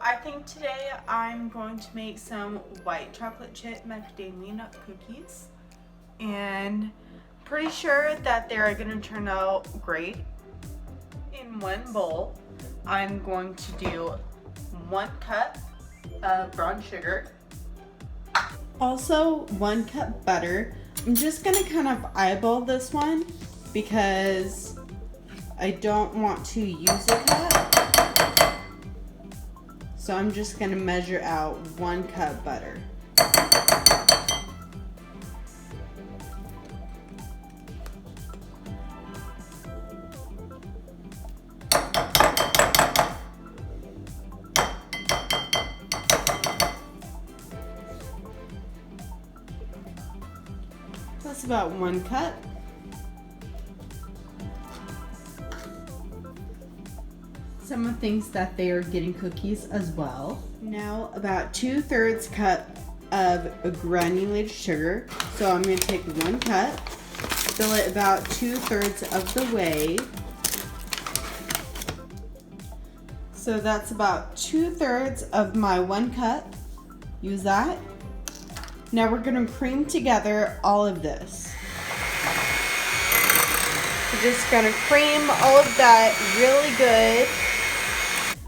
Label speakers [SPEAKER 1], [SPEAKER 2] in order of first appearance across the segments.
[SPEAKER 1] I think today I'm going to make some white chocolate chip macadamia nut cookies, and pretty sure that they're going to turn out great. In one bowl, I'm going to do 1 cup of brown sugar. Also 1 cup butter. I'm just going to kind of eyeball this one because I don't want to use a cup. So I'm just going to measure out 1 cup butter. That's about 1 cup. Someone thinks that they are getting cookies as well. Now about 2/3 cup of granulated sugar. So I'm going to take 1 cup, fill it about 2/3 of the way. So that's about 2/3 of my 1 cup. Use that. Now we're going to cream together all of this. We're just going to cream all of that really good.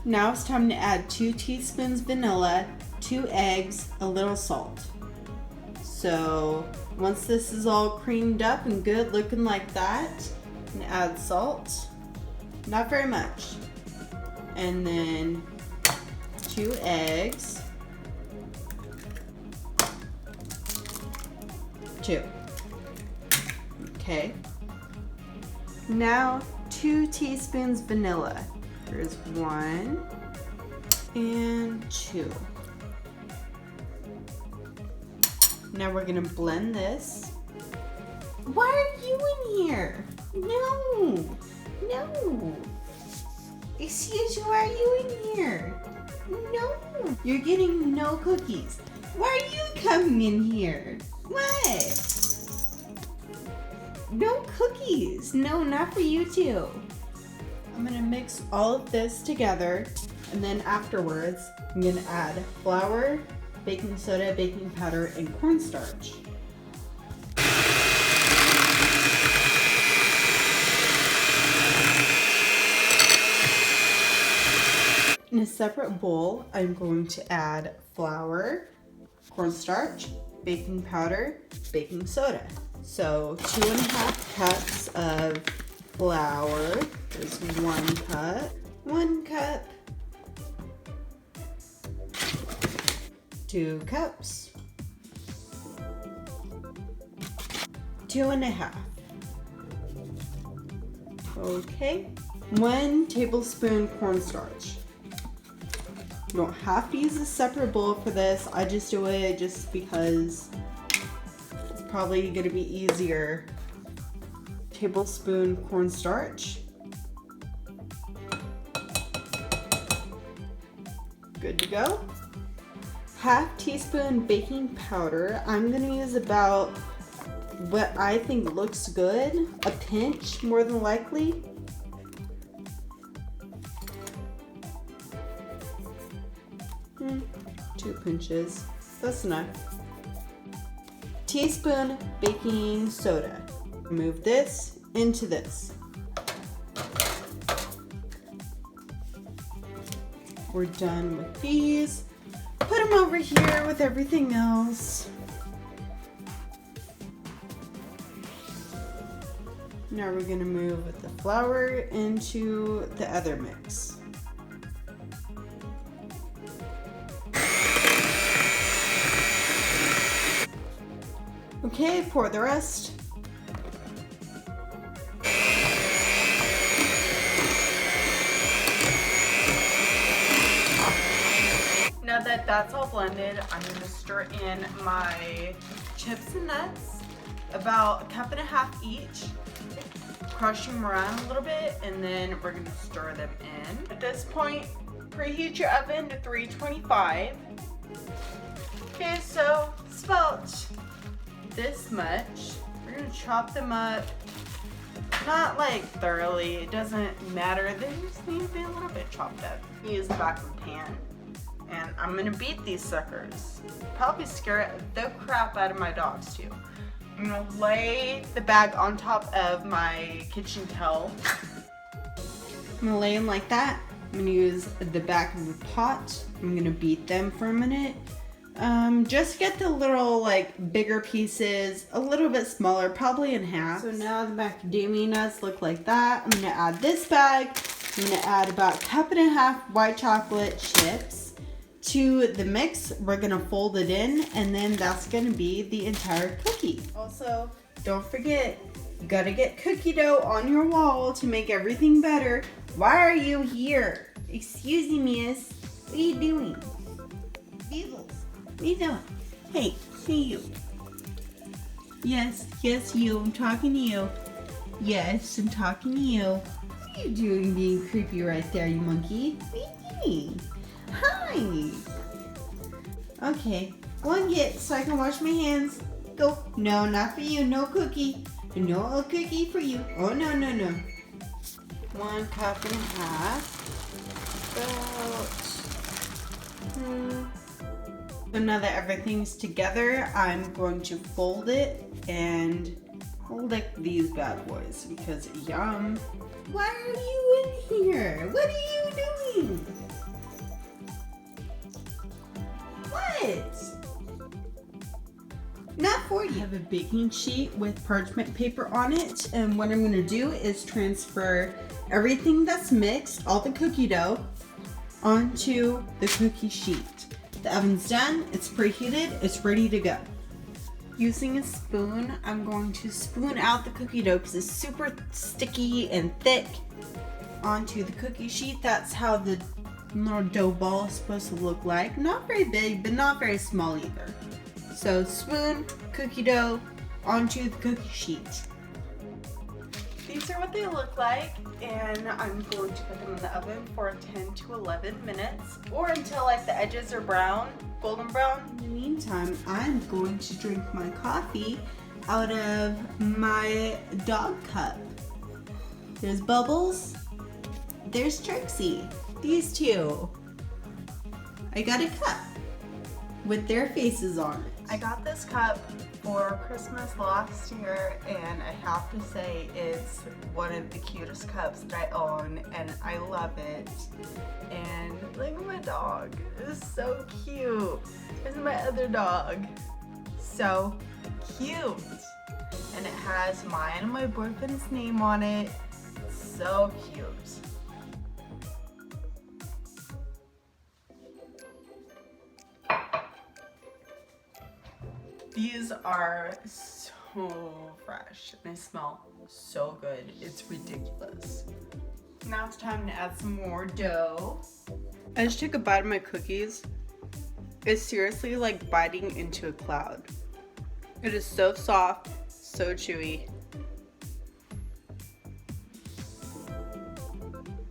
[SPEAKER 1] Now it's time to add 2 teaspoons vanilla, 2 eggs, a little salt. So once this is all creamed up and good looking like that, and add salt, not very much. And then 2 eggs. 2. Okay. Now 2 teaspoons vanilla. Here's 1 and 2. Now we're gonna blend this. Why are you in here? No, no. Excuse you, why are you in here? No, you're getting no cookies. Why are you coming in here? What? No cookies. No, not for you two. I'm gonna mix all of this together, and then afterwards, I'm gonna add flour, baking soda, baking powder, and cornstarch. In a separate bowl, I'm going to add flour, cornstarch, baking powder, baking soda. So 2.5 cups of flour. There's 1 cup. 1 cup. 2 cups. 2.5. Okay. 1 tablespoon cornstarch. You don't have to use a separate bowl for this. I just do it just because it's probably going to be easier. Tablespoon cornstarch. Good to go. 1/2 teaspoon baking powder. I'm going to use about what I think looks good. A pinch, more than likely. Two pinches. That's enough. Teaspoon baking soda. Move this into this. We're done with these. Put them over here with everything else. Now we're gonna move the flour into the other mix. Okay, pour the rest. Now that that's all blended, I'm going to stir in my chips and nuts, about 1.5 cups each. Crush them around a little bit, and then we're going to stir them in. At this point, preheat your oven to 325. Okay, so it's about this much. We're going to chop them up. Not like thoroughly, it doesn't matter. They just need to be a little bit chopped up. Use the back of the pan. And I'm gonna beat these suckers. Probably scare the crap out of my dogs too. I'm gonna lay the bag on top of my kitchen towel. I'm gonna lay them like that. I'm gonna use the back of the pot. I'm gonna beat them for a minute. Just get the little like bigger pieces, a little bit smaller, probably in half. So now the macadamia nuts look like that. I'm gonna add this bag. I'm gonna add about 1.5 cups white chocolate chips to the mix. We're gonna fold it in, and then that's gonna be the entire cookie. Also, don't forget, you gotta get cookie dough on your wall to make everything better. Why are you here? Excuse me, miss. What are you doing? Beetles. What are you doing? Hey you. Yes, you. I'm talking to you. Yes, I'm talking to you. What are you doing being creepy right there, you monkey? What are you doing? Hi. Okay, go and get so I can wash my hands. Go. No, not for you. No cookie. No cookie for you. Oh, no. 1.5 cups. So now that everything's together, I'm going to fold it and lick these bad boys because yum. Why are you in here? What are you doing? What? Not for you. I have a baking sheet with parchment paper on it, and what I'm gonna do is transfer everything that's mixed, all the cookie dough, onto the cookie sheet. The oven's done, it's preheated, it's ready to go. Using a spoon, I'm going to spoon out the cookie dough because it's super sticky and thick onto the cookie sheet. That's how the little dough ball is supposed to look like. Not very big, but not very small either. So spoon, cookie dough, onto the cookie sheet. These are what they look like, and I'm going to put them in the oven for 10 to 11 minutes, or until like the edges are brown, golden brown. In the meantime, I'm going to drink my coffee out of my dog cup. There's Bubbles, there's Trixie, these two. I got a cup with their faces on it. I got this cup for Christmas last year, and I have to say it's one of the cutest cups that I own, and I love it. And look at my dog, it's so cute. This is my other dog, so cute. And it has mine and my boyfriend's name on it, so cute. These are so fresh and they smell so good. It's ridiculous. Now it's time to add some more dough. I just took a bite of my cookies. It's seriously like biting into a cloud. It is so soft, so chewy.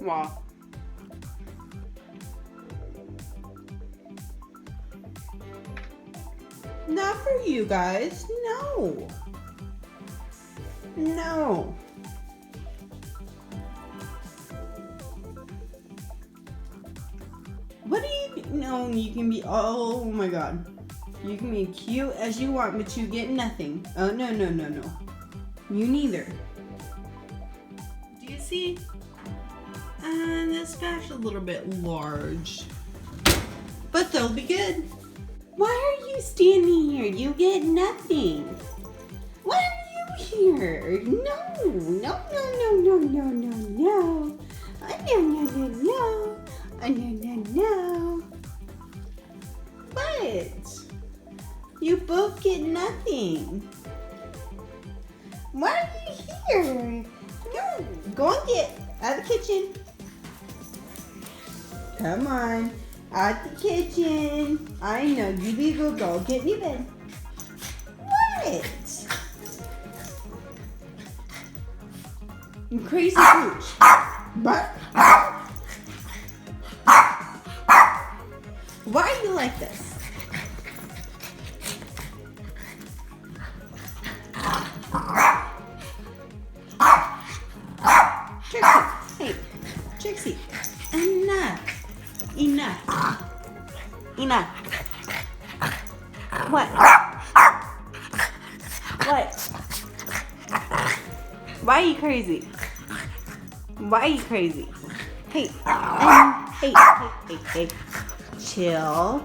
[SPEAKER 1] Wow. Not for you guys, no. No. What do you, no, you can be, oh my God. You can be cute as you want, but you get nothing. Oh, no. You neither. Do you see? This batch is a little bit large, but they'll be good. Why are you standing here? You get nothing. Why are you here? No. No. What? You both get nothing. Why are you here? No. Go and get out of the kitchen. Come on. Out the kitchen. I know, you be a good girl. Get in your bed. What? You crazy pooch. But why are you like this? Trixie, hey, Trixie, enough. Ina. What? What? Why are you crazy? Why are you crazy? Hey, hey. Chill.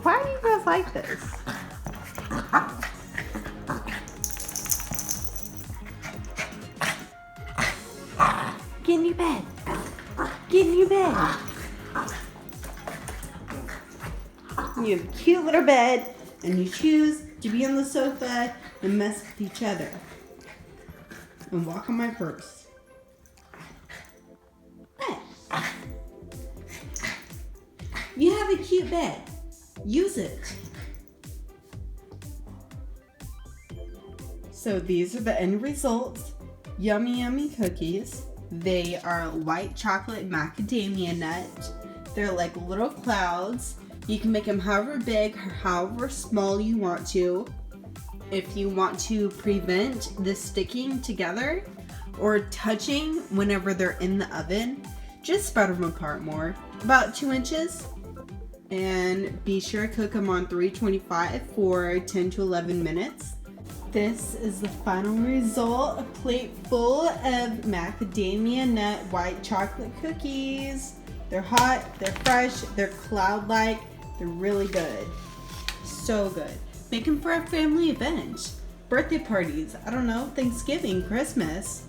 [SPEAKER 1] Why are you guys like this? Get in your bed. Get in your bed. You have a cute little bed, and you choose to be on the sofa and mess with each other. And walk on my purse. What? You have a cute bed. Use it. So these are the end results. Yummy cookies. They are white chocolate macadamia nut. They're like little clouds. You can make them however big or however small you want to. If you want to prevent the sticking together or touching whenever they're in the oven, just spread them apart more, about 2 inches. And be sure to cook them on 325 for 10 to 11 minutes. This is the final result, a plate full of macadamia nut white chocolate cookies. They're hot, they're fresh, they're cloud-like, they're really good. So good. Make them for a family event. Birthday parties, I don't know, Thanksgiving, Christmas.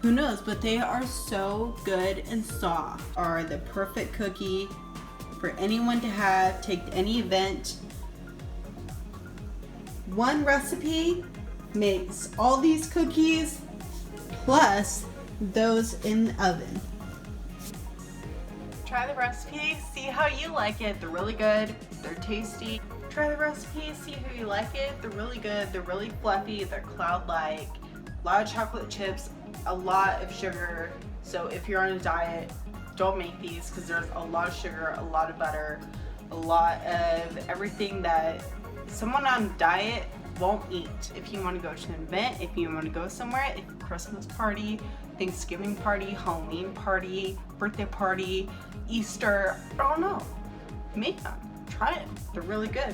[SPEAKER 1] Who knows, but they are so good and soft. Are the perfect cookie for anyone to have, take to any event. One recipe makes all these cookies plus those in the oven. Try the recipe, see how you like it. They're really good, they're tasty. Try the recipe, see how you like it. They're really good, they're really fluffy, they're cloud-like. A lot of chocolate chips, a lot of sugar. So if you're on a diet, don't make these because there's a lot of sugar, a lot of butter, a lot of everything that someone on a diet won't eat. If you want to go to an event, if you want to go somewhere, if Christmas party, Thanksgiving party, Halloween party, birthday party, Easter, I don't know. Make them. Try it. They're really good.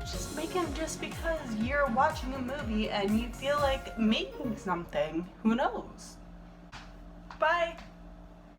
[SPEAKER 1] Just make them just because you're watching a movie and you feel like making something. Who knows? Bye.